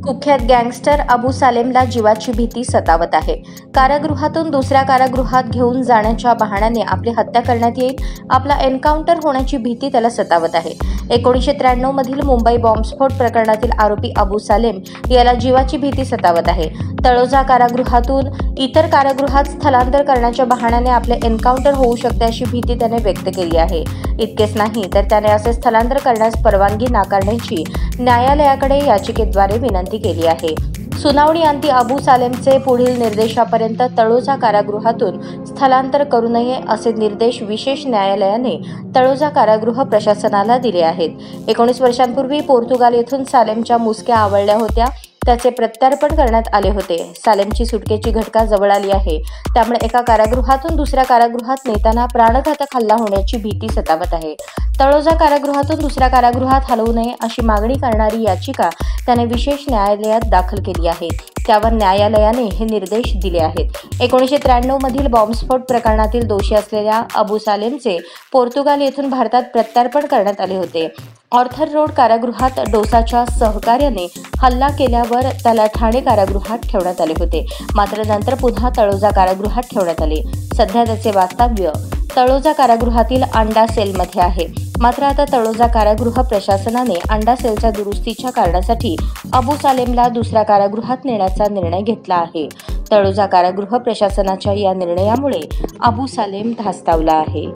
कुख्यात गँगस्टर अबू सालेमला जीवाची भीती सतावत आहे. कारागृहातून दुसऱ्या कारागृहात घेऊन जाण्याच्या बहाण्याने आपली हत्या करण्यात येईल, आपला एन्काउंटर होण्याची भीती त्याला सतावत आहे. 1993 मधील मुंबई बॉम्बस्फोट प्रकरणातील आरोपी अबू सालेम याला जीवाची भीती सतावत आहे. तळोजा कारागृहातून इतर कारागृहात स्थलांतर करण्याच्या बहाण्याने आपले एन्काउंटर होऊ शकते अशी भीती त्याने व्यक्त केली आहे. इतकेच नाही तर त्याने असे स्थलांतर करण्यास परवानगी नाकारण्याची न्यायालयाकडे याचिकेद्वारे विनंती केली आहे. सुनावणीअंती अबू सालेमचे पुढील निर्देशापर्यंत तळोजा कारागृहातून स्थलांतर करू नये असे निर्देश विशेष न्यायालयाने तळोजा कारागृह प्रशासनाला दिले आहेत. 19 वर्षांपूर्वी पोर्तुगाल येथून सालेमच्या मुसक्या आवळल्या होत्या. त्याचे प्रत्यार्पण करण्यात आले होते. सालेमची सुटकेची घटका जवळ आली आहे. त्यामुळे एका कारागृहातून दुसऱ्या कारागृहात नेताना प्राणघातक हल्ला होण्याची भीती सतावत आहे. तळोजा कारागृहातून दुसऱ्या कारागृहात हलवू नये अशी मागणी करणारी याचिका त्याने विशेष न्यायालयात दाखल केली आहे. त्यावर न्यायालयाने हे निर्देश दिले आहेत. 1993 मधील बॉम्बस्फोट प्रकरणातील दोषी असलेल्या अबू सालेमचे पोर्तुगाल येथून भारतात प्रत्यार्पण करण्यात आले होते. ऑर्थर रोड कारागृहात डोसाच्या सहकार्याने हल्ला केल्यावर त्याला ठाणे कारागृहात ठेवण्यात आले होते. मात्र नंतर पुन्हा तळोजा कारागृहात ठेवण्यात आले. सध्या त्याचे वास्तव्य तळोजा कारागृहातील अंडा सेलमध्ये आहे. मात्र आता तळोजा कारागृह प्रशासनाने अंडा सेलच्या दुरुस्तीच्या कारणासाठी अबू सालेमला दुसऱ्या कारागृहात नेण्याचा निर्णय घेतला आहे. तळोजा कारागृह प्रशासनाच्या या निर्णयामुळे अबू सालेम धास्तावला आहे.